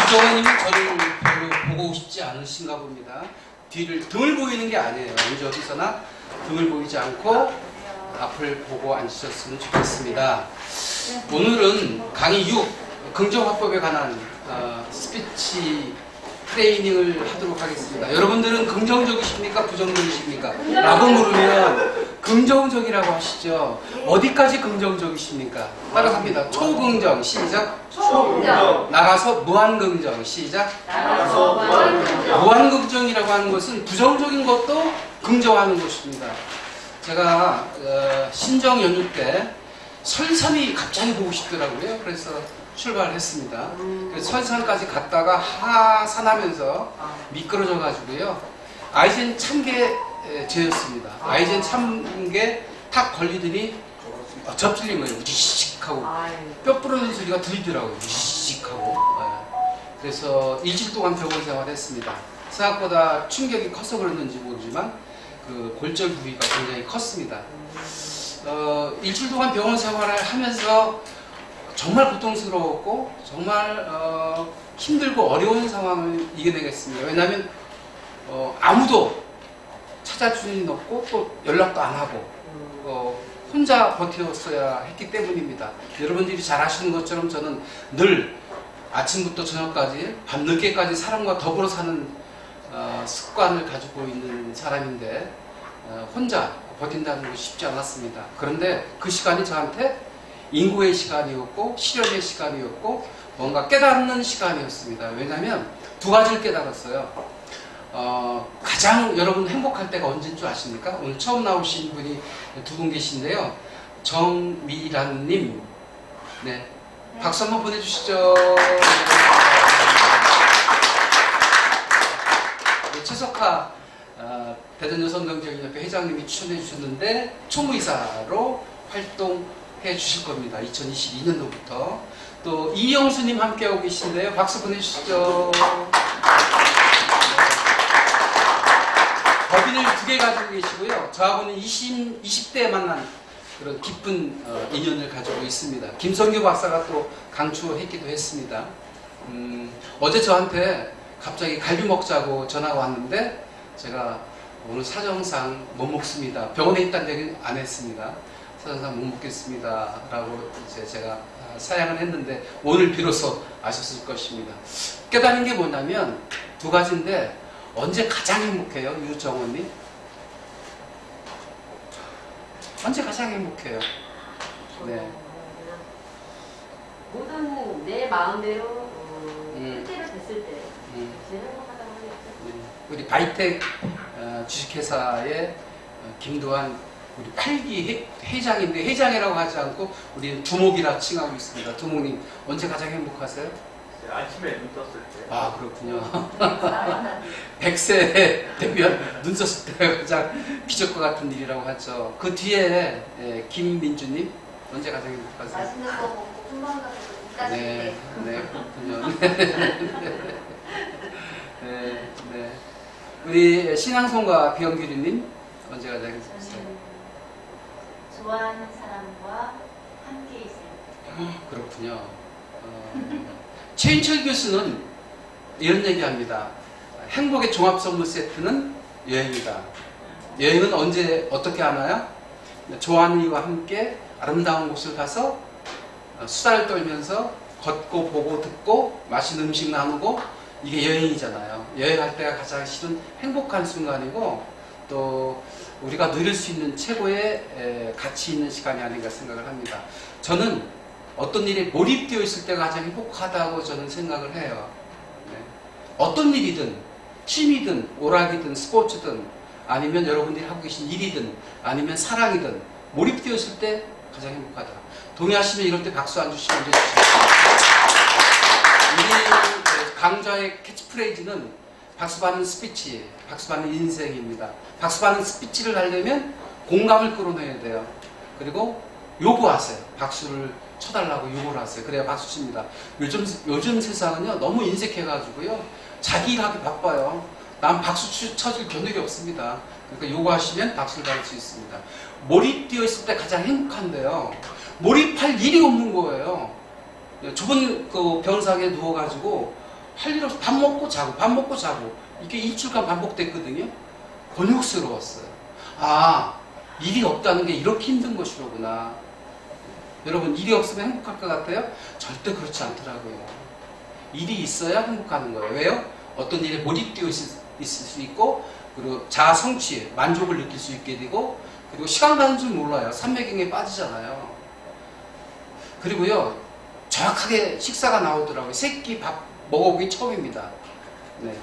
유정원님은 저를 별로 보고 싶지 않으신가 봅니다. 등을 보이는 게 아니에요. 언제 어디서나 등을 보이지 않고 앞을 보고 앉으셨으면 좋겠습니다. 오늘은 강의 6 긍정화법에 관한 스피치 트레이닝을 하도록 하겠습니다. 여러분들은 긍정적이십니까? 부정적이십니까? 라고 물으면 긍정적이라고 하시죠. 어디까지 긍정적이십니까? 따라갑니다. 초긍정 시작. 초긍정. 나가서 무한긍정 시작. 나가서 무한긍정. 무한긍정이라고 하는 것은 부정적인 것도 긍정하는 것입니다. 제가 신정 연휴 때 설산이 갑자기 보고 싶더라고요. 그래서 출발했습니다. 그래서 설산까지 갔다가 하산하면서 미끄러져 가지고요. 아이젠 참게 죄였습니다. 아이젠 참게 탁 걸리더니 접질린 거예요. 우지식 하고 뼈 부러지는 소리가 들리더라고요. 우지식 하고. 그래서 일주일 동안 병원 생활했습니다. 생각보다 충격이 커서 그랬는지 모르지만 그 골절 부위가 굉장히 컸습니다. 일주일 동안 병원 생활을 하면서 정말 고통스러웠고 정말 힘들고 어려운 상황을 이겨내겠습니다. 왜냐하면 아무도 찾아주는 없고 또 연락도 안 하고 혼자 버텼어야 했기 때문입니다. 여러분들이 잘 아시는 것처럼 저는 늘 아침부터 저녁까지 밤늦게까지 사람과 더불어 사는 습관을 가지고 있는 사람인데 혼자 버틴다는 것이 쉽지 않았습니다. 그런데 그 시간이 저한테 인고의 시간이었고 실현의 시간이었고 뭔가 깨닫는 시간이었습니다. 왜냐하면 두 가지를 깨달았어요. 가장 여러분 행복할 때가 언제인 줄 아십니까? 오늘 처음 나오신 분이 두 분 계신데요. 정미란님, 네, 박수 한번 보내주시죠. 네, 최석하 대전여성경제협회 회장님이 추천해 주셨는데 총무이사로 활동해 주실 겁니다. 2022년도부터. 또 이영수님 함께하고 계신데요. 박수 보내주시죠. 법인을 2개 가지고 계시고요. 저하고는 20대에 만난 그런 기쁜 인연을 가지고 있습니다. 김성규 박사가 또 강추했기도 했습니다. 어제 저한테 갑자기 갈비 먹자고 전화가 왔는데 제가 오늘 사정상 못 먹습니다. 병원에 있다는 얘기 안 했습니다. 사정상 못 먹겠습니다. 라고 이제 제가 사양을 했는데 오늘 비로소 아셨을 것입니다. 깨달은 게 뭐냐면 두 가지인데 언제 가장 행복해요? 유정원님? 언제 가장 행복해요? 네. 모든 내 마음대로 실제로 됐을 때 제일 행복하다고 하겠죠. 우리 바이텍 주식회사의 김도환 우리 8기 회장인데 회장이라고 하지 않고 우리는 두목이라 칭하고 있습니다. 두목님 언제 가장 행복하세요? 아침에 눈 떴을 때. 아 그렇군요. 100세 되면 눈 썼을 때가 가장 기적과 같은 일이라고 하죠. 그 뒤에 김민주님 언제 가장 행복하세요? 맛있는 거 먹고 금방 가서 이따 네, 때. 네 그렇군요. 네, 네. 우리 신앙송가 비영규리님 언제 가장 행복하세요? 저는 좋아하는 사람과 함께 있을 때. 그렇군요. 최인철 교수는 이런 얘기합니다. 행복의 종합 선물 세트는 여행이다. 여행은 언제 어떻게 하나요? 좋아하는 이와 함께 아름다운 곳을 가서 수다를 떨면서 걷고 보고 듣고 맛있는 음식 나누고 이게 여행이잖아요. 여행할 때가 가장 실은 행복한 순간이고 또 우리가 누릴 수 있는 최고의 가치 있는 시간이 아닌가 생각을 합니다. 저는 어떤 일에 몰입되어 있을 때가 가장 행복하다고 저는 생각을 해요. 네. 어떤 일이든 취미든 오락이든 스포츠든 아니면 여러분들이 하고 계신 일이든 아니면 사랑이든 몰입되어 있을 때 가장 행복하다. 동의하시면 이럴 때 박수 안 주시면 안 되시죠. 우리 강좌의 캐치프레이즈는 박수받는 스피치, 박수받는 인생입니다. 박수받는 스피치를 하려면 공감을 끌어내야 돼요. 그리고 요구하세요. 박수를 쳐달라고 요구를 하세요. 그래야 박수 칩니다. 요즘 세상은요 너무 인색해가지고요 자기 일하기 바빠요. 난 박수 쳐줄 겨누기 없습니다. 그러니까 요구하시면 박수를 받을 수 있습니다. 몰입되어 있을 때 가장 행복한데요. 몰입할 일이 없는 거예요. 좁은 그 병상에 누워가지고 할 일 없이 밥 먹고 자고 밥 먹고 자고 이게 일주일간 반복됐거든요. 곤욕스러웠어요. 아, 일이 없다는 게 이렇게 힘든 것이로구나. 여러분, 일이 없으면 행복할 것 같아요? 절대 그렇지 않더라고요. 일이 있어야 행복하는 거예요. 왜요? 어떤 일에 몰입되어 있을 수 있고, 그리고 자아 성취, 만족을 느낄 수 있게 되고, 그리고 시간 가는 줄 몰라요. 삼매경에 빠지잖아요. 그리고요, 정확하게 식사가 나오더라고요. 세 끼 밥 먹어보기 처음입니다. 네.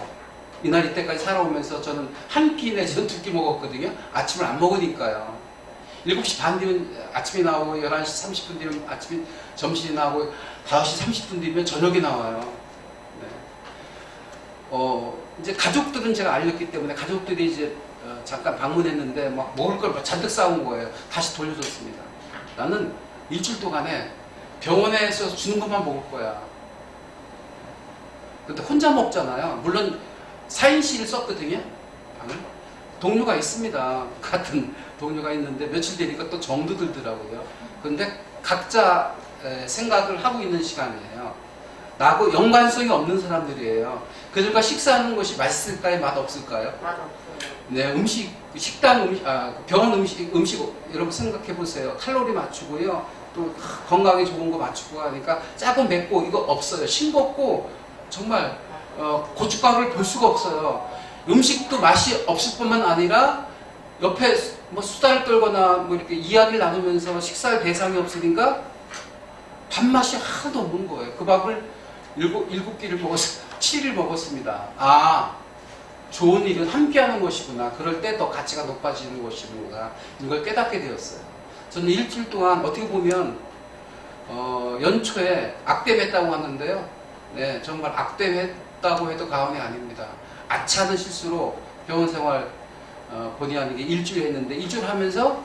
이날 이때까지 살아오면서 저는 한 끼 내지는 두 끼 먹었거든요. 아침을 안 먹으니까요. 7시 반 뒤면 아침이 나오고 11시 30분 뒤면 아침이 점심이 나오고 5시 30분 뒤면 저녁이 나와요. 네. 이제 가족들은 제가 알렸기 때문에 가족들이 이제 잠깐 방문했는데 막 먹을 걸 잔뜩 싸운 거예요. 다시 돌려줬습니다. 나는 일주일 동안에 병원에서 주는 것만 먹을 거야. 근데 혼자 먹잖아요. 물론 4인실을 썼거든요. 방을. 동료가 있습니다. 같은 동료가 있는데 며칠 되니까 또 정도 들더라고요. 근데 각자 생각을 하고 있는 시간이에요. 나하고 연관성이 없는 사람들이에요. 그들과 식사하는 것이 맛있을까요? 맛없을까요? 맛없어요. 네, 식당 병원 음식 여러분 생각해 보세요. 칼로리 맞추고요. 또 건강에 좋은 거 맞추고 하니까 짜고 맵고 이거 없어요. 싱겁고 정말 고춧가루를 볼 수가 없어요. 음식도 맛이 없을 뿐만 아니라 옆에 뭐 수다를 떨거나 뭐 이렇게 이야기를 나누면서 식사할 대상이 없으니까 밥맛이 하나도 없는 거예요. 그 밥을 일곱 끼를 먹었어요. 7일 먹었습니다. 아, 좋은 일은 함께하는 것이구나. 그럴 때 더 가치가 높아지는 것이구나. 이걸 깨닫게 되었어요. 저는 일주일 동안 어떻게 보면 연초에 악대했다고 하는데요. 네, 정말 악대했다고 해도 과언이 아닙니다. 아차하는 실수로 병원 생활 본의 아니게 일주일 했는데 일주일 하면서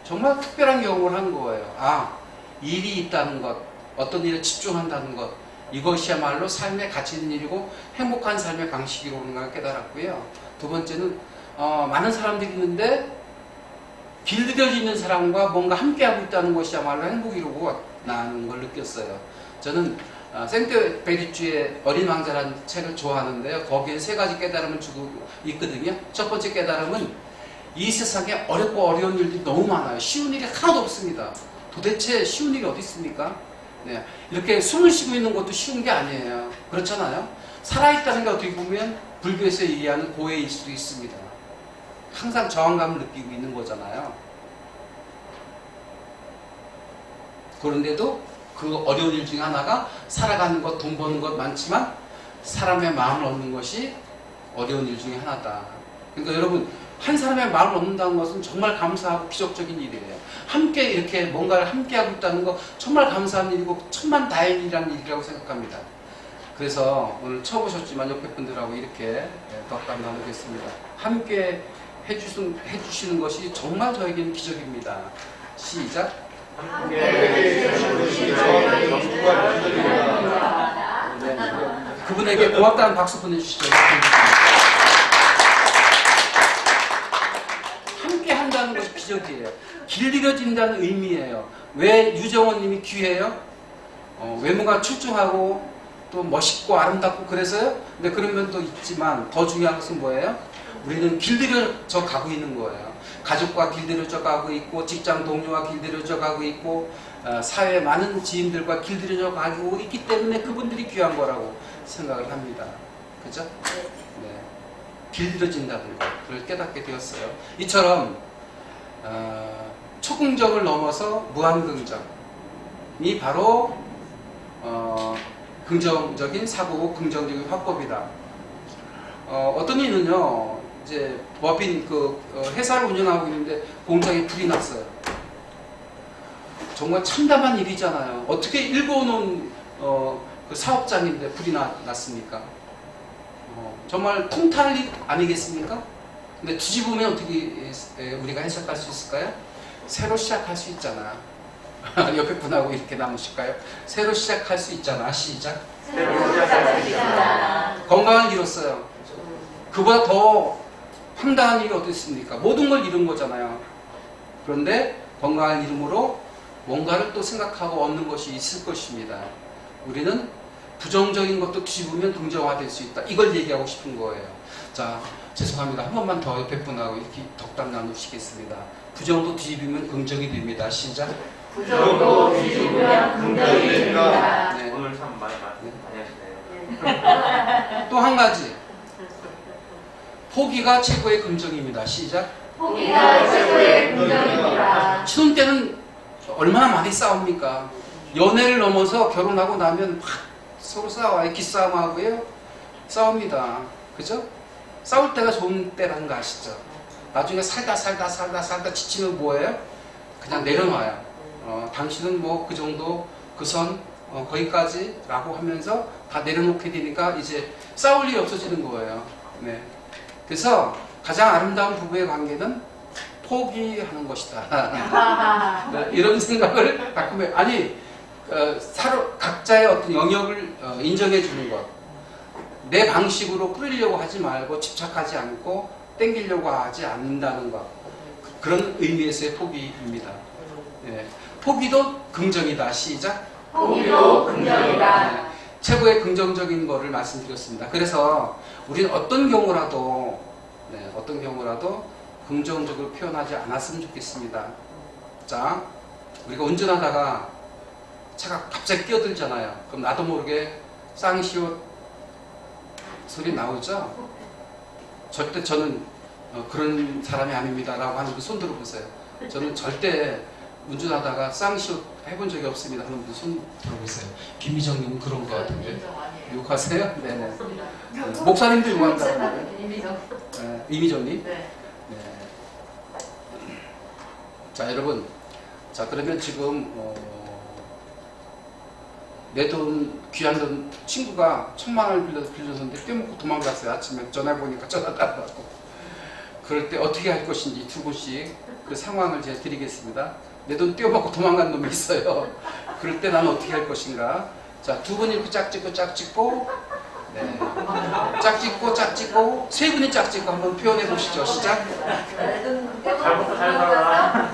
정말 특별한 경험을 한 거예요. 아, 일이 있다는 것, 어떤 일에 집중한다는 것, 이것이야말로 삶의 가치 있는 일이고 행복한 삶의 방식이라는 걸 깨달았고요. 두 번째는 많은 사람들이 있는데 길들여져 있는 사람과 뭔가 함께하고 있다는 것이야말로 행복이라고 나는 걸 느꼈어요. 저는 생테베리주의 어린 왕자라는 책을 좋아하는데요. 거기에 세 가지 깨달음을 주고 있거든요. 첫 번째 깨달음은 이 세상에 어렵고 어려운 일들이 너무 많아요. 쉬운 일이 하나도 없습니다. 도대체 쉬운 일이 어디 있습니까? 네, 이렇게 숨을 쉬고 있는 것도 쉬운 게 아니에요. 그렇잖아요. 살아있다는 게 어떻게 보면 불교에서 얘기하는 고해일 수도 있습니다. 항상 저항감을 느끼고 있는 거잖아요. 그런데도 그 어려운 일 중에 하나가 살아가는 것, 돈 버는 것 많지만 사람의 마음을 얻는 것이 어려운 일 중에 하나다. 그러니까 여러분, 한 사람의 마음을 얻는다는 것은 정말 감사하고 기적적인 일이에요. 함께 이렇게 뭔가를 함께 하고 있다는 거 정말 감사한 일이고 천만 다행이라는 일이라고 생각합니다. 그래서 오늘 처음 오셨지만 옆에 분들하고 이렇게 덕담 나누겠습니다. 함께 해주시는 것이 정말 저에게는 기적입니다. 시작. 네. 그분에게 고맙다는 박수 보내주시죠. 함께 한다는 것이 기적이에요. 길들여진다는 의미예요. 왜 유정원 님이 귀해요? 외모가 출중하고 또 멋있고 아름답고 그래서요? 근데 그런 면도 있지만 더 중요한 것은 뭐예요? 우리는 길들여져 가고 있는 거예요. 가족과 길들여져 가고 있고 직장 동료와 길들여져 가고 있고 사회 많은 지인들과 길들여져 가고 있기 때문에 그분들이 귀한 거라고 생각을 합니다. 그죠? 네. 길들여진다는 것을 깨닫게 되었어요. 이처럼 초긍정을 넘어서 무한긍정이 바로 긍정적인 사고고 긍정적인 화법이다. 어떤 이는요, 이제 머핀 회사를 운영하고 있는데 공장에 불이 났어요. 정말 참담한 일이잖아요. 어떻게 읽어놓은 그 사업장인데 불이 났습니까? 정말 통탄할 일 아니겠습니까? 근데 뒤집으면 어떻게 우리가 해석할 수 있을까요? 새로 시작할 수 있잖아. 옆에 분하고 이렇게 나누실까요? 새로 시작할 수 있잖아. 시작. 새로 시작할 수 있잖아. 건강을 잃었어요. 그보다 더 황당한 일이 어디 있습니까? 모든 걸 잃은 거잖아요. 그런데 건강을 잃음으로 뭔가를 또 생각하고 얻는 것이 있을 것입니다. 우리는 부정적인 것도 뒤집으면 긍정화될 수 있다. 이걸 얘기하고 싶은 거예요. 자, 죄송합니다. 한 번만 더 옆에 분하고 이렇게 덕담 나누시겠습니다. 부정도 뒤집으면 긍정이 됩니다. 시작. 부정도 뒤집으면 긍정이 됩니다. 네. 오늘 참 많이 하시네요. 또 한 가지. 포기가 최고의 긍정입니다. 시작. 포기가 최고의 긍정입니다. 신혼 때는 얼마나 많이 싸웁니까? 연애를 넘어서 결혼하고 나면 막 서로 싸워요. 기싸움하고요. 싸웁니다. 그죠? 싸울 때가 좋은 때라는 거 아시죠? 나중에 살다 지치면 뭐예요? 그냥 내려놔요. 당신은 뭐 그 정도 그 선 거기까지 라고 하면서 다 내려놓게 되니까 이제 싸울 일이 없어지는 거예요. 네. 그래서 가장 아름다운 부부의 관계는 포기하는 것이다. 네, 이런 생각을 가끔 해요. 아니 서로 각자의 어떤 영역을 인정해 주는 것. 내 방식으로 뿌리려고 하지 말고 집착하지 않고 땡기려고 하지 않는다는 것. 그런 의미에서의 포기입니다. 네. 포기도 긍정이다. 시작. 포기도 긍정이다. 네. 최고의 긍정적인 거를 말씀드렸습니다. 그래서 우리는 어떤 경우라도 긍정적으로 표현하지 않았으면 좋겠습니다. 자, 우리가 운전하다가 차가 갑자기 끼어들잖아요. 그럼 나도 모르게 쌍시옷 소리 나오죠? 절대 저는 그런 사람이 아닙니다라고 하는 분 손 들어보세요. 저는 절대 운전하다가 쌍시옷 해본 적이 없습니다 하는 분 손 들어보세요. 김희정님은 그런 것 같은데 욕하세요? 네네. 목사님도 욕한다고. 이미정님. 네. 네. 자, 여러분. 자, 그러면 지금 내 돈, 귀한 돈, 친구가 1,000만 원을 빌려줬는데 떼먹고 도망갔어요. 아침에 전화해보니까 전화도 안 받고. 그럴 때 어떻게 할 것인지 두 분씩 그 상황을 제가 드리겠습니다. 내 돈 떼어먹고 도망간 놈이 있어요. 그럴 때 나는 어떻게 할 것인가. 자, 두 분이 이렇게 짝 찍고, 네. 짝 찍고, 세 분이 짝 찍고 한번 표현해 보시죠. 시작. 잘 먹고 잘 살아라.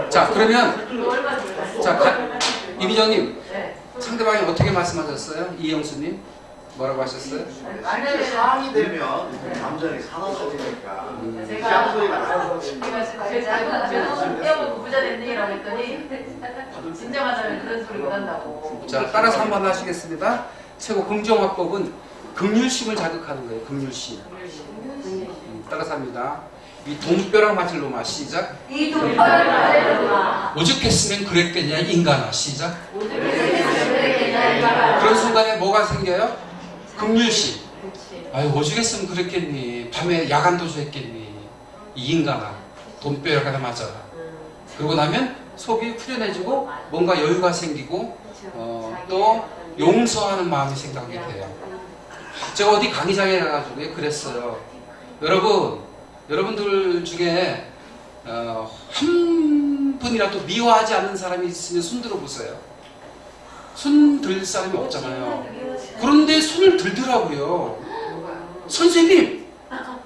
자, 그러면, 자, 이미정님, 상대방이 어떻게 말씀하셨어요? 이영수님? 뭐라고 하셨어요? 실제 상황이 되면 감정이 상하게 되니까 제가 소리가 나서 제가 부자 됐니라고 했더니 진정하자면 그런 소리 못 한다고. 자, 따라서 한번 하시겠습니다. 최고 긍정화법은 긍휼심을 자극하는 거예요. 긍휼심. 따라서 합니다. 이 돈벼락 맞을 놈아. 시작. 이 돈벼락 맞을 놈아. 오죽했으면 그랬겠냐 인간아. 시작. 오죽했으면 그랬겠냐 인간아. 그런 순간에 뭐가 생겨요? 긍휼심. 그렇지. 아유, 오죽했으면 그랬겠니. 밤에 야간도 했겠니. 이 인간아. 돈벼락 하나 맞아라. 그러고 나면 속이 후련해지고 뭔가 여유가 생기고 또 용서하는 마음이 생각하게 돼요. 제가 어디 강의장에 가가지고 그랬어요. 여러분들 중에 한 분이라도 미워하지 않는 사람이 있으면 손 들어보세요. 손 들 사람이 없잖아요. 그런데 손을 들더라고요. 선생님,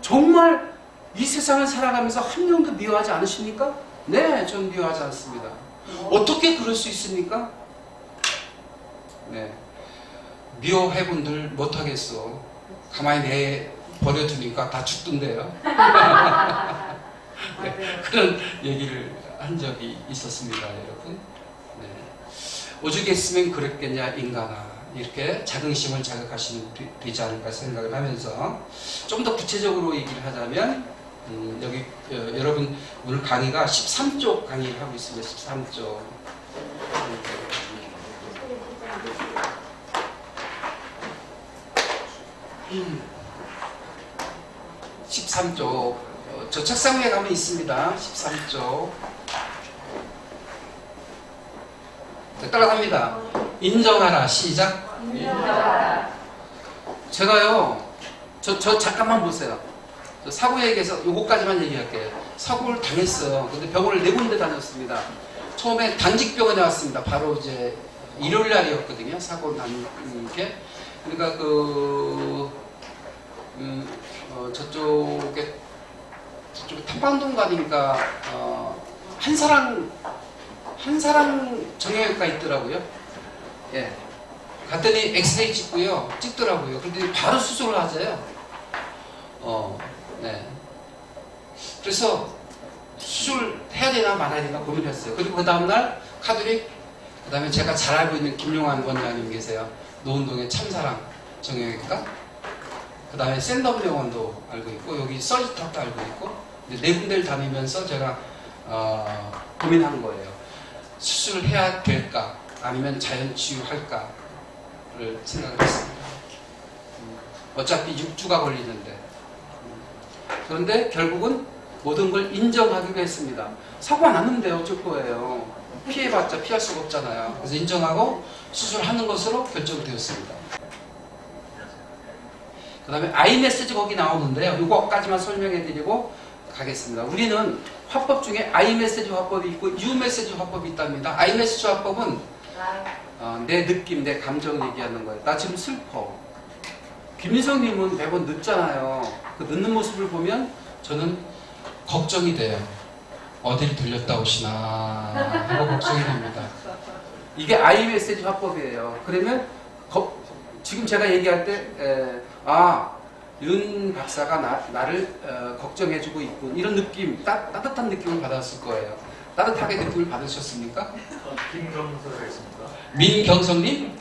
정말 이 세상을 살아가면서 한 명도 미워하지 않으십니까? 네, 전 미워하지 않습니다. 어떻게 그럴 수 있습니까? 네, 미워해본들 못하겠어. 가만히 버려두니까 다 죽던데요. 네, 그런 얘기를 한 적이 있었습니다, 여러분. 네. 오죽했으면 그랬겠냐 인간아. 이렇게 자긍심을 자극하시면 되지 않을까 생각을 하면서 좀 더 구체적으로 얘기를 하자면 여기 여러분 오늘 강의가 13쪽 강의를 하고 있습니다. 13쪽. 13쪽. 저 책상 위에 가면 있습니다. 13쪽. 따라갑니다. 인정하라. 시작. 인정하라. 제가요, 저 잠깐만 보세요. 저 사고 얘기해서 요거까지만 얘기할게요. 사고를 당했어요. 근데 병원을 4군데 다녔습니다. 처음에 당직병원에 왔습니다. 바로 이제 일요일 날이었거든요. 사고 난 게. 그러니까 저쪽에 소방동 가니까 한사랑 정형외과 있더라고요. 예. 갔더니 엑스레이 찍더라고요. 그런데 바로 수술을 하세요. 네. 그래서 수술해야 되나 말아야 되나 고민했어요. 그리고 그 다음날 카톨릭, 그 다음에 제가 잘 알고 있는 김용환 원장님 계세요. 노은동의 참사랑 정형외과, 그 다음에 샌덤병원도 알고 있고, 여기 서지턱도 알고 있고, 네 군데를 다니면서 제가 고민한 거예요. 수술을 해야 될까, 아니면 자연치유할까를 생각을 했습니다. 어차피 6주가 걸리는데. 그런데 결국은 모든 걸 인정하기로 했습니다. 사고가 났는데 어쩔 거예요. 피해봤자 피할 수가 없잖아요. 그래서 인정하고 수술하는 것으로 결정되었습니다. 그 다음에 아이메시지 거기 나오는데요. 이거까지만 설명해드리고 가겠습니다. 우리는 화법 중에 아이메시지 화법이 있고 유메시지 화법이 있답니다. 아이메시지 화법은 내 느낌, 내 감정을 얘기하는 거예요. 나 지금 슬퍼. 김인성님은 매번 늦잖아요. 그 늦는 모습을 보면 저는 걱정이 돼요. 어딜 들렸다 오시나 하고 걱정이 됩니다. 이게 아이메시지 화법이에요. 그러면 지금 제가 얘기할 때 윤 박사가 나를 걱정해주고 있군, 이런 느낌, 따뜻한 느낌을 받았을 거예요. 따뜻하게 느낌을 받으셨습니까? 김경서가 있습니까? 민경성님?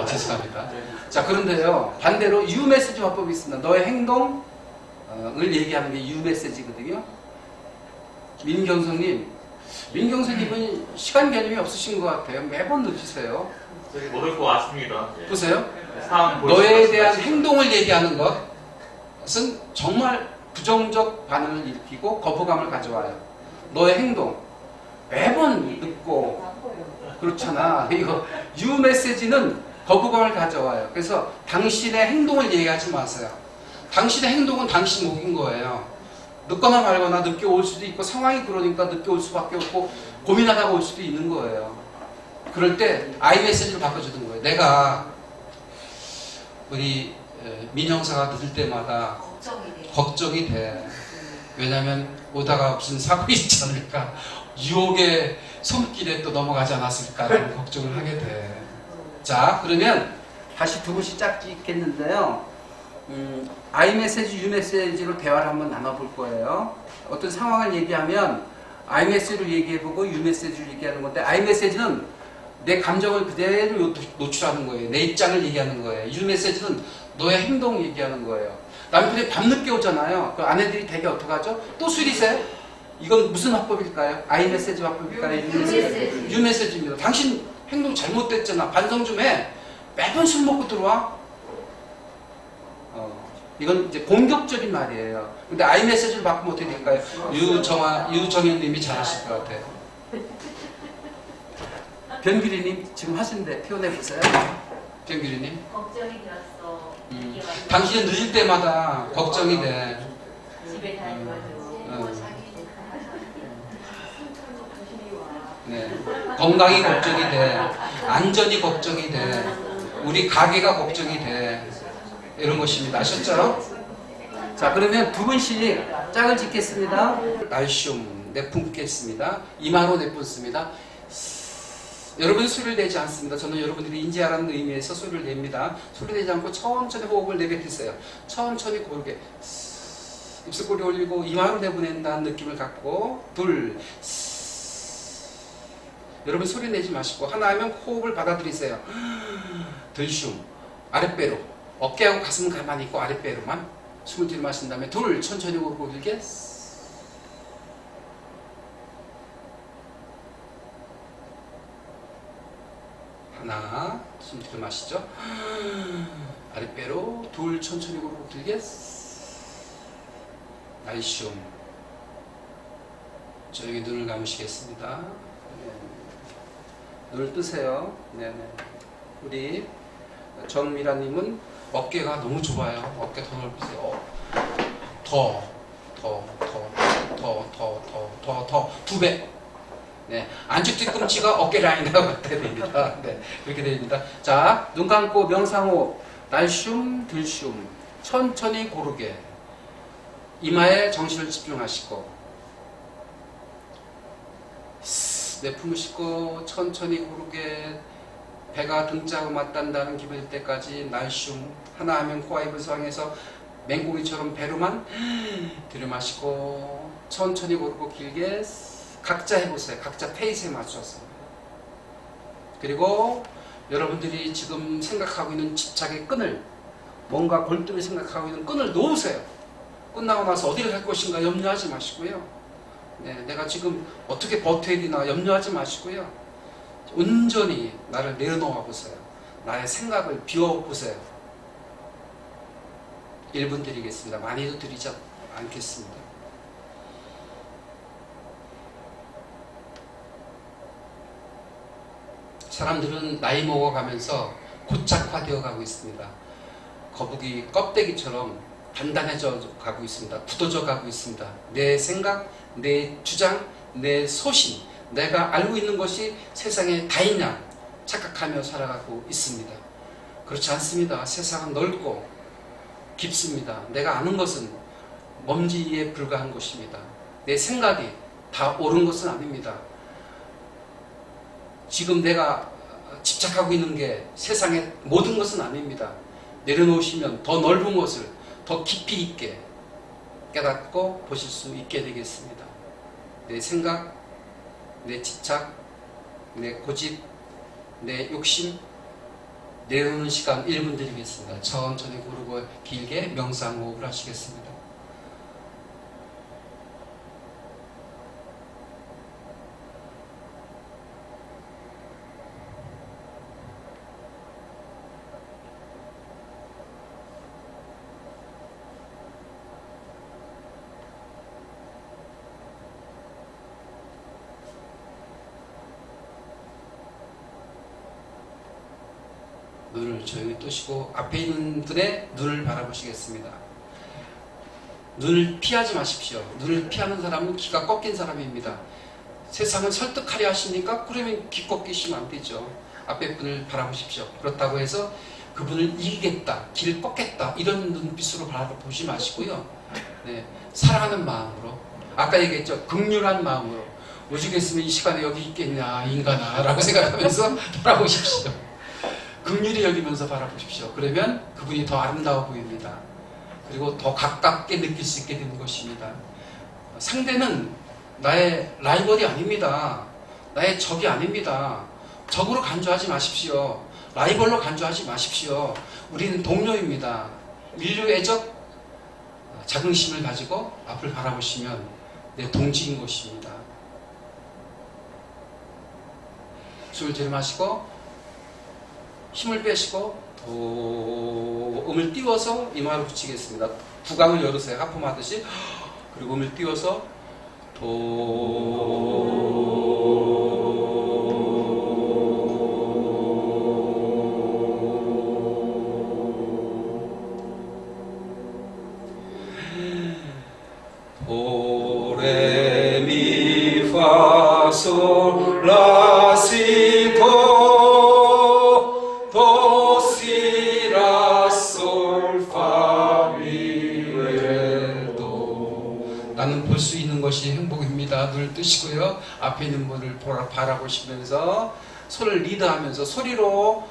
죄송합니다. 자, 그런데요, 반대로 유메시지 화법이 있습니다. 너의 행동을 얘기하는 게 유메시지거든요. 민경선님은 시간 개념이 없으신 것 같아요. 매번 늦으세요. 못 올 것 같습니다. 보세요. 상황 너에 대한 행동을 얘기하는 것은 정말 부정적 반응을 일으키고 거부감을 가져와요. 너의 행동. 매번 늦고 그렇잖아. 이거 유메시지는 거부감을 가져와요. 그래서 당신의 행동을 얘기하지 마세요. 당신의 행동은 당신 몫인 거예요. 늦거나 말거나 늦게 올 수도 있고, 상황이 그러니까 늦게 올 수밖에 없고, 고민하다가 올 수도 있는 거예요. 그럴 때 아이메시지로 바꿔주는 거예요. 내가 우리 민영사가 늦을 때마다 걱정이 돼. 왜냐면 오다가 무슨 사고 있지 않을까, 유혹의 손길에 또 넘어가지 않았을까라는 걱정을 하게 돼. 자, 그러면 다시 두 분씩 짝짓겠는데요. 아이메시지, 유메시지로 대화를 한번 나눠볼 거예요. 어떤 상황을 얘기하면 아이메시지로 얘기해보고 유메시지로 얘기하는 건데, 아이메시지는 내 감정을 그대로 노출하는 거예요. 내 입장을 얘기하는 거예요. 유메시지는 너의 행동 얘기하는 거예요. 남편이 밤늦게 오잖아요. 그 아내들이 되게 어떡하죠? 또 술이세요? 이건 무슨 화법일까요? 아이메시지 화법일까요? 유메시지입니다. 당신 행동 잘못됐잖아. 반성 좀 해. 매번 술 먹고 들어와. 이건 이제 공격적인 말이에요. 근데 아이메시지를 바꾸면 어떻게 될까요? 유정현님이 잘하실 것 같아요. 변규리님 지금 하시는데 표현해보세요. 변규리님. 걱정이 들었어. 당신은 늦을 때마다 걱정이 돼. 집에 다녀가지고. 네. 건강이 걱정이 돼. 안전이 걱정이 돼. 우리 가게가 걱정이 돼. 이런 것입니다. 아셨죠? 자, 그러면 두 분씩 짝을 짓겠습니다. 날숑 내뿜겠습니다. 이마로 내뿜습니다. 여러분 소리를 내지 않습니다. 저는 여러분들이 인지하라는 의미에서 소리를 냅니다. 소리를 내지 않고 천천히 호흡을 내뱉으세요. 천천히 고르게 입술꼬리 올리고 이마로 내보낸다는 느낌을 갖고, 둘, 여러분 소리 내지 마시고 하나 하면 호흡을 받아들이세요. 들숨 아랫배로, 어깨하고 가슴은 가만히 있고 아랫배로만 숨을 들이마신 다음에 둘, 천천히 호흡을 길게. 하나, 숨 들이마시죠. 아랫배로 둘, 천천히 호흡을 길게. 날숨. 저에게 눈을 감으시겠습니다. 눈을 뜨세요. 네네. 우리 정미라님은 어깨가 너무 좁아요. 어깨 더 넓히세요. 더 2배. 네, 안쪽 뒤꿈치가 어깨 라인하고 같아야 됩니다. 네, 그렇게 됩니다. 자, 눈 감고 명상호흡. 날숨, 들숨. 천천히 고르게. 이마에 정신을 집중하시고, 내 품을 싣고 천천히 고르게 배가 등짝을 맞단다는 기분일 때까지 날슌 하나 하면 코와 입을 상해서 맹꽁이처럼 배로만 들이마시고 천천히 고르고 길게 각자 해보세요. 각자 페이스에 맞춰서. 그리고 여러분들이 지금 생각하고 있는 집착의 끈을, 뭔가 골똘히 생각하고 있는 끈을 놓으세요. 끝나고 나서 어디를 갈 것인가 염려하지 마시고요. 네, 내가 지금 어떻게 버텨야 되나 염려하지 마시고요. 온전히 나를 내려놓아 보세요. 나의 생각을 비워보세요. 1분 드리겠습니다. 많이도 드리지 않겠습니다. 사람들은 나이 먹어가면서 고착화되어 가고 있습니다. 거북이 껍데기처럼 단단해져 가고 있습니다. 굳어져 가고 있습니다. 내 생각, 내 주장, 내 소신, 내가 알고 있는 것이 세상에 다 있냐 착각하며 살아가고 있습니다. 그렇지 않습니다. 세상은 넓고 깊습니다. 내가 아는 것은 먼지에 불과한 것입니다. 내 생각이 다 옳은 것은 아닙니다. 지금 내가 집착하고 있는 게 세상의 모든 것은 아닙니다. 내려놓으시면 더 넓은 것을 더 깊이 있게 깨닫고 보실 수 있게 되겠습니다. 내 생각, 내 집착, 내 고집, 내 욕심 내려놓는 시간 1분 드리겠습니다. 천천히 고르고 길게 명상호흡을 하시겠습니다. 눈을 조용히 뜨시고 앞에 있는 분의 눈을 바라보시겠습니다. 눈을 피하지 마십시오. 눈을 피하는 사람은 기가 꺾인 사람입니다. 세상을 설득하려 하십니까? 그러면 기 꺾이시면 안 되죠. 앞에 분을 바라보십시오. 그렇다고 해서 그분을 이기겠다, 길 꺾겠다 이런 눈빛으로 바라보지 마시고요. 네, 사랑하는 마음으로, 아까 얘기했죠. 긍휼한 마음으로, 오죽했으면 이 시간에 여기 있겠냐 인간아 라고 생각하면서 바라보십시오. 긍휼히 여기면서 바라보십시오. 그러면 그분이 더 아름다워 보입니다. 그리고 더 가깝게 느낄 수 있게 되는 것입니다. 상대는 나의 라이벌이 아닙니다. 나의 적이 아닙니다. 적으로 간주하지 마십시오. 라이벌로 간주하지 마십시오. 우리는 동료입니다. 인류애적 자긍심을 가지고 앞을 바라보시면 내 동지인 것입니다. 숨을 들이마시고 힘을 빼시고 음을 띄워서 이마를 붙이겠습니다. 구강을 열으세요. 하품하듯이. 그리고 음을 띄워서 도레미파솔라시도 나는 볼 수 있는 것이 행복입니다. 눈을 뜨시고요. 앞에 있는 분을 바라보시면서 손을 리드하면서 소리로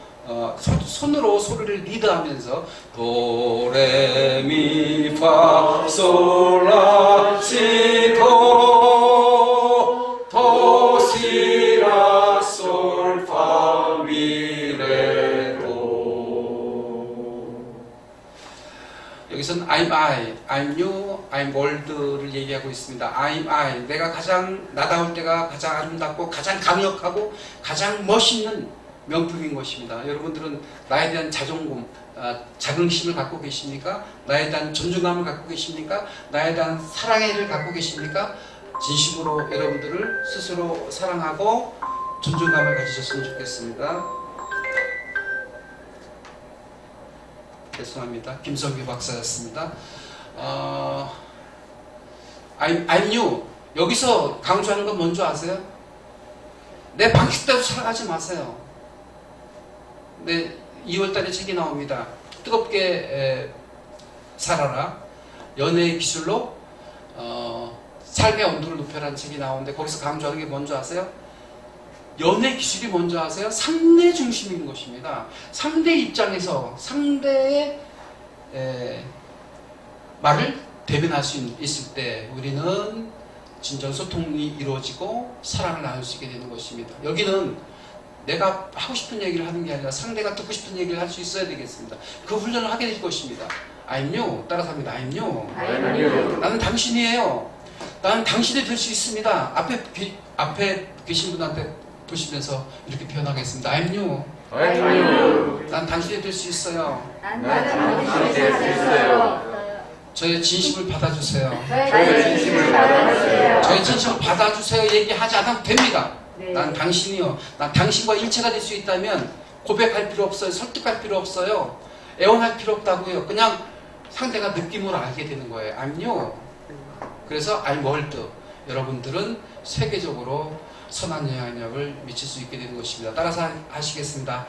손으로 소리를 리드하면서 도레미파솔라시도 도시라솔파미레도. 여기서는 I'm I, I'm you, I'm world를 얘기하고 있습니다. I'm I, 내가 가장 나다울 때가 가장 아름답고 가장 강력하고 가장 멋있는 명품인 것입니다. 여러분들은 나에 대한 자긍심을 갖고 계십니까? 나에 대한 존중감을 갖고 계십니까? 나에 대한 사랑을 갖고 계십니까? 진심으로 여러분들을 스스로 사랑하고 존중감을 가지셨으면 좋겠습니다. 죄송합니다. 김성규 박사였습니다. I'm you. 여기서 강조하는 건 뭔지 아세요? 내 방식대로 살아가지 마세요. 네, 2월달에 책이 나옵니다. 뜨겁게 살아라. 연애의 기술로 삶의 온도를 높여라는 책이 나오는데 거기서 강조하는 게 뭔지 아세요? 연애 기술이 뭔지 아세요? 상대 중심인 것입니다. 상대 입장에서 상대의 말을 대변할 수 있을 때 우리는 진정 소통이 이루어지고 사랑을 나눌 수 있게 되는 것입니다. 여기는 내가 하고 싶은 얘기를 하는 게 아니라 상대가 듣고 싶은 얘기를 할 수 있어야 되겠습니다. 그 훈련을 하게 될 것입니다. I'm you. 따라서 합니다. I'm you. 나는 당신이에요. 나는 당신이 될 수 있습니다. 앞에 계신 분한테 보시면서 이렇게 표현하겠습니다. I'm you. 난 당신이 될 수 있어요. 나는 당신이 될 수 있어요. 저의 진심을 받아주세요. 저의 진심을 받아주세요. 저의 진심을 받아주세요. 얘기하지 않아도 됩니다. 네. 난 당신이요. 난 당신과 일체가 될 수 있다면 고백할 필요 없어요. 설득할 필요 없어요. 애원할 필요 없다고요. 그냥 상대가 느낌으로 알게 되는 거예요. I'm you. 그래서 I'm world. 여러분들은 세계적으로 선한 영향력을 미칠 수 있게 되는 것입니다. 따라서 하시겠습니다.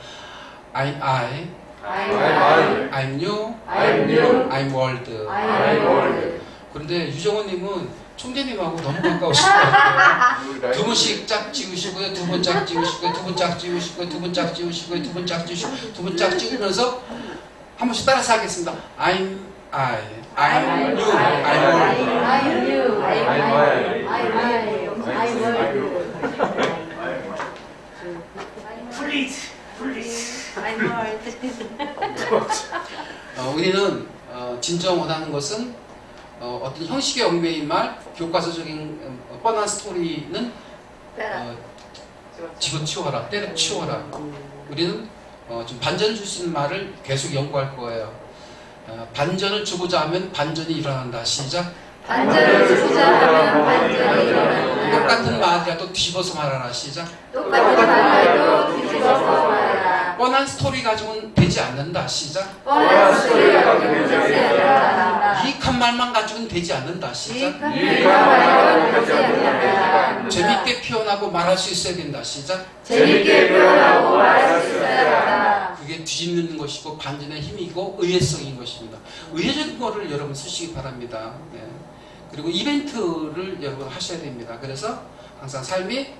I'm I. I'm you. I'm world. 그런데 유정원님은 총재님하고 너무 가까우신 것 같아요. 두 분씩 짝 지우시고요. 두 분 짝 지우시고요. 두 분 짝 지우시고요. 두 분 짝 지우시고요. 두 분 짝 지우시고 두 분 짝 지우면서 한 번씩 따라서 하겠습니다. I'm I. I'm you. I'm world. 우리는 진정 원하는 것은 어떤 형식의 얽매인 말, 교과서적인 뻔한 스토리는 집어치워라, 때려치워라. 우리는 좀 반전 줄 수 있는 말을 계속 연구할 거예요. 반전을 주고자 하면 반전이 일어난다. 시작. 반전을 주고자 하면 반전이 일어난다. 똑같은 말이라도 뒤집어서 말하라. 시작. 똑같은 말도 뒤집어서 말하라. 뻔한 스토리 가지고는 되지 않는다. 시작. 뻔한 스토리가 가지고는 되지 않는다. 유익한 말만 가지고는 되지 않는다. 시작. 유익한 말도 되지 않는다. 재밌게 표현하고 말할 수 있어야 된다. 시작. 재밌게 표현하고 말할 수 있어야 한다. 그게 뒤집는 것이고 반전의 힘이고 의외성인 것입니다. 의외적인 거를 여러분 쓰시기 바랍니다. 네. 그리고 이벤트를 여러분 하셔야 됩니다. 그래서 항상 삶이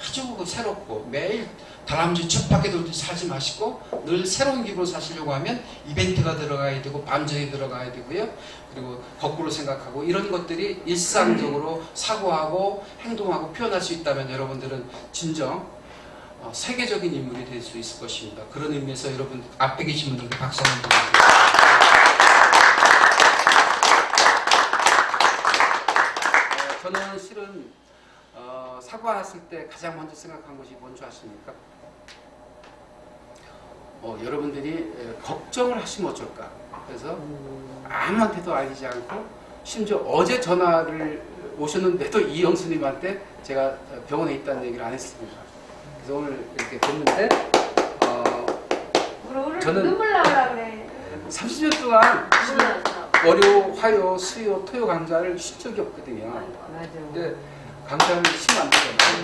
아주 새롭고 매일 다람쥐 쳇바퀴 돌듯이 살지 마시고 늘 새로운 기분으로 사시려고 하면 이벤트가 들어가야 되고 반전이 들어가야 되고요. 그리고 거꾸로 생각하고 이런 것들이 일상적으로 사고하고 행동하고 표현할 수 있다면 여러분들은 진정 세계적인 인물이 될 수 있을 것입니다. 그런 의미에서 여러분 앞에 계신 분들께 박수 한번 드립니다. 저는 실은 사고했을 때 가장 먼저 생각한 것이 뭔지 아십니까? 여러분들이 걱정을 하시면 어쩔까? 그래서 아무한테도 알리지 않고 심지어 어제 전화를 오셨는데도 이영수님한테 제가 병원에 있다는 얘기를 안 했습니다. 그래서 오늘 이렇게 뵀는데 저는 눈물 나오라 그래. 30년 동안 월요, 화요, 수요, 토요 강좌를 쉰 적이 없거든요. 맞아. 근데 강좌를 쉬면 안 되잖아요.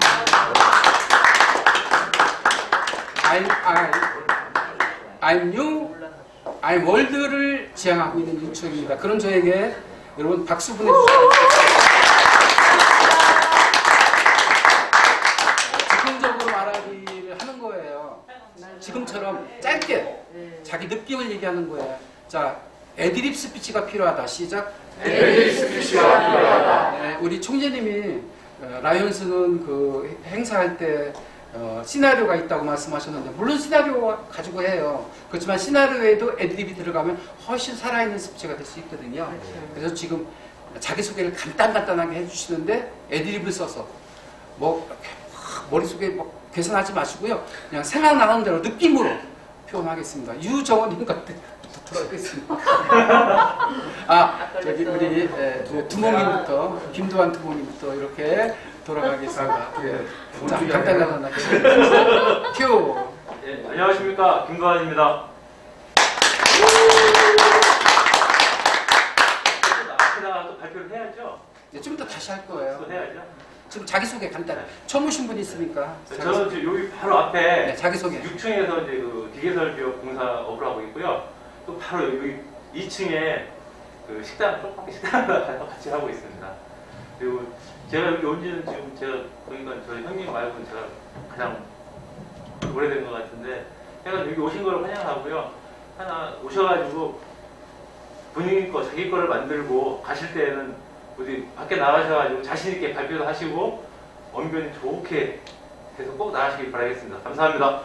I'm you, I'm world를 지향하고 있는 윤초입니다. 그런 저에게 여러분 박수 보내주세요. 즉흥적으로 말하기를 하는 거예요. 지금처럼 짧게 자기 느낌을 얘기하는 거예요. 자, 애드립 스피치가 필요하다. 시작. 애드립 스피치가 필요하다. 네, 우리 총재님이 라이온스는 그 행사할 때 시나리오가 있다고 말씀하셨는데 물론 시나리오 가지고 해요. 그렇지만 시나리오에도 애드립이 들어가면 훨씬 살아있는 스피치가 될 수 있거든요. 그래서 지금 자기소개를 간단하게 해주시는데 애드립을 써서 뭐 머릿속에 뭐 계산하지 마시고요. 그냥 생각나는 대로 느낌으로 표현하겠습니다. 유정원님 같은 들어가겠습니다. 저기 우리 두목님부터 김두한 두목님부터 이렇게 돌아가겠습니다. 자, 간단하게 큐. 네, 안녕하십니까, 김도환입니다. 앞에다가 또 발표를 해야죠. 좀 이따 다시 할 거예요. 또 해야죠. 지금 자기소개 간단히. 처음 오신 분 있습니까? 저는 지금 여기 바로 앞에 네, 자기소개. 6층에서 이제 그 기계설비업 공사업을 하고 있고요. 또 바로 여기 2층에 그 식당을 같이 하고 있습니다. 그리고 제가 여기 온 지는 지금 제가 보니까 저희 형님 말고는 제가 가장 오래된 것 같은데 제가 여기 오신 걸 환영하고요. 하나 오셔가지고 본인 거 자기 거를 만들고 가실 때는 어디 밖에 나가셔가지고 자신 있게 발표도 하시고 언변이 좋게 해서 꼭 나가시길 바라겠습니다. 감사합니다.